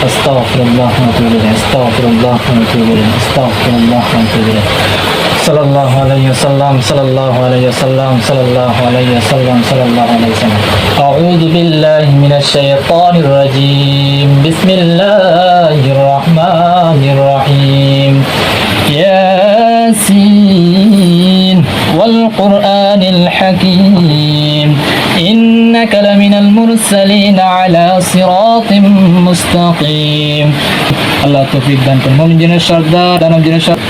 আস্তাগফিরুল্লাহ ওয়া আতুবু ইলাইহি, আস্তাগফিরুল্লাহ ওয়া আতুবু ইলাইহি, আস্তাগফিরুল্লাহ ওয়া আতুবু ইলাইহি। সাল্লাল্লাহু আলাইহি ওয়াসাল্লাম, সাল্লাল্লাহু আলাইহি ওয়াসাল্লাম, সাল্লাল্লাহু আলাইহি ওয়াসাল্লাম, সাল্লাল্লাহু আলাইহি ওয়াসাল্লাম। আউযু বিল্লাহি মিনাশ শাইতানির রাজীম। বিসমিল্লাহির রহমানির রহিম। ইয়াসিন ওয়াল কুরআনিল হাকীম। إنك لمن المرسلين على صراط مستقيم। আল্লাহ তৌফিক দান করুন। মুমিনের সর্দার, দানবজনের সর্দার,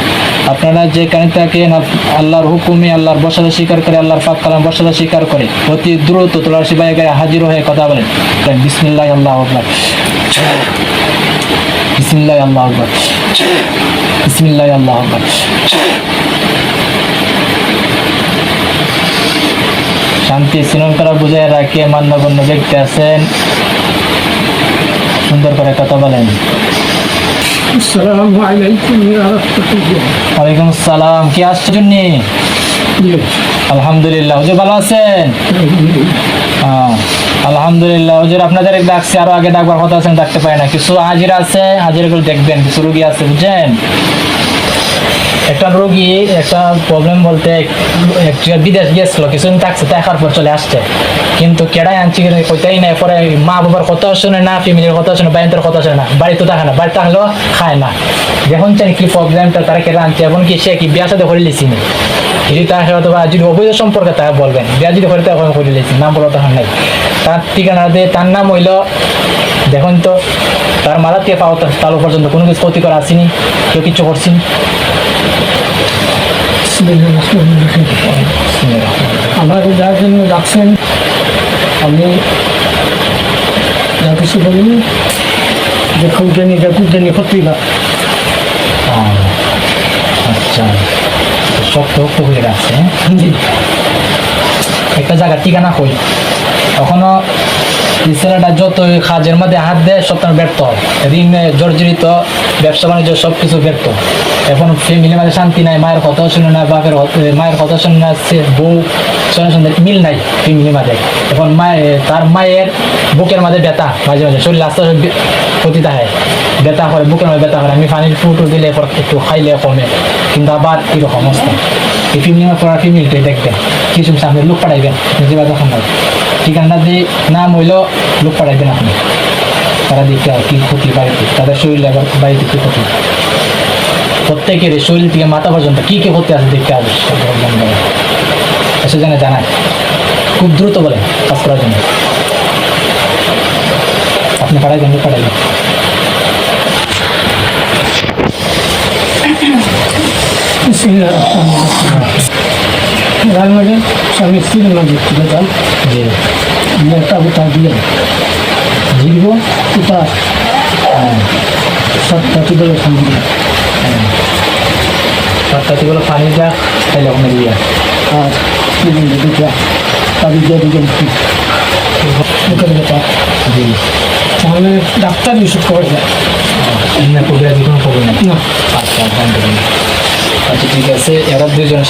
আপনারা যেখানে থাকেন আল্লাহর হুকুমে আল্লাহর বসাদা স্বীকার করে, আল্লাহর পাক কালাম বসাদা স্বীকার করে অতি দ্রুত তোলার সিবাই গায়ে হাজির হয়ে কথা বলেন। বিসমিল্লাহ আল্লাহু আকবার, বিসমিল্লাহ আল্লাহু আকবার, বিসমিল্লাহ আল্লাহু আকবার। শান্তি শৃঙ্খলা বুঝায় রাখে মান্যগণ্য ব্যক্তি আছেন, সুন্দর করে কথা বলেন। আসসালামু আলাইকুম ওয়া রাহমাতুল্লাহ। ওয়ালাইকুম আসসালাম। কি আসছেন জন্য? আলহামদুলিল্লাহ। হুজুর ভালো আছেন? আলহামদুলিল্লাহ। হুজুর আপনাদের ডাকছে, আরো আগে ডাকবার কথা আছেন, ডাকতে পারে না। কিছু হাজির আছে, হাজিরগুলো দেখবেন। কিছু রোগী আছে, বুঝছেন? একটা রোগী একটা প্রবলেম বলতে বিদেশ গেছিল, কিছুদিন থাকছে, দেখার পর চলে আসছে, কিন্তু কেডাই আনছি কইতেই নাই। পরে মা বাবার কথাও শুনে না, ফ্যামিলির কথা শুনে, বাইরের কথা শুনে না, বাড়িতে থাকে না, বাড়িতে থাকলেও খায় না। দেখুন চাই কি প্রবলেমটা তারা কেডা আনছে, এবং কি সে কি বিয়া সাথে করে লিছি না, যদি তার অথবা যদি অবৈধ সম্পর্কে তারা বলবেন, বিয়া যদি করে তখন করে লিছি, নাম বলা তখন নাই। তার ঠিকানা দিয়ে তার নাম হইল, দেখুন তো তার মাথা থেকে পাওয়া তালু পর্যন্ত কোনো কিছু ক্ষতি করা আসেনি, কেউ কিছু করছিনি। আমার যার জন্য ডাকছেন, আমি যা কিছু বলিনি, দেখুন জানি পত্রিকা। আচ্ছা, সব তো হয়ে রাখছে। একটা জায়গার ঠিকানা কই, এখনো ছেলেটা যত কাজের মধ্যে হাত দেয় সব তার ব্যর্থ হয়, ঋণে জর্জরিত, ব্যবসা বাণিজ্য সব কিছু ব্যর্থ। এখন ফ্যামিলির মাঝে শান্তি নাই, মায়ের কথাও শুনে না, বাপের মায়ের কথা শুনে না, বউ সঙ্গে মিল নাই ফ্যামিলির মাঝে। এখন তার মায়ের বুকের মাঝে ব্যথা, মাঝে মাঝে শরীর আস্তে আস্তে ক্ষতি থাকে, ব্যথা করে, বুকের মাঝে ব্যথা করে। আমি পানির ফুটো দিলে একটু খাইলে কমে, কিন্তু আবার কীরকম অবস্থা। এই ফ্যামিলিটাই দেখবেন, কিছু আপনি লোক পাঠাইবেন, যেভাবে তখন নাই ঠিকানা দিয়ে নাম হইল, লোক পাঠাইবেন আপনি, তারা দেখতে কি ক্ষতি বাড়িতে, তাদের শরীর বাড়িতে কী ক্ষতি, প্রত্যেকের শরীর থেকে মাথা পর্যন্ত কী কী ক্ষতি আছে দেখতে হবে, সেজন্য জানায় খুব দ্রুত বলেন কাজ করার জন্য। আপনি পাঠাইবেন, লোক পাঠাইবেন। রাজমাঝে স্বামী স্ত্রীর মাঝে তুলে যান, জি আমি একটা উঠা দিয়ে জিরব উঠা 7টা টিবলের সঙ্গে 7টা টিবল পানি যা খাইলে ওখানে দিয়ে, আর দুটা তাদের দিয়ে দিকে বুকের ব্যথা। জি তাহলে ডাক্তার ওষুধ করে যায় কবিরাজি কোনো প্রবলেম নেই। না। আচ্ছা, আলহামদুলিল্লাহ। আচ্ছা ঠিক আছে, এরা দুজনের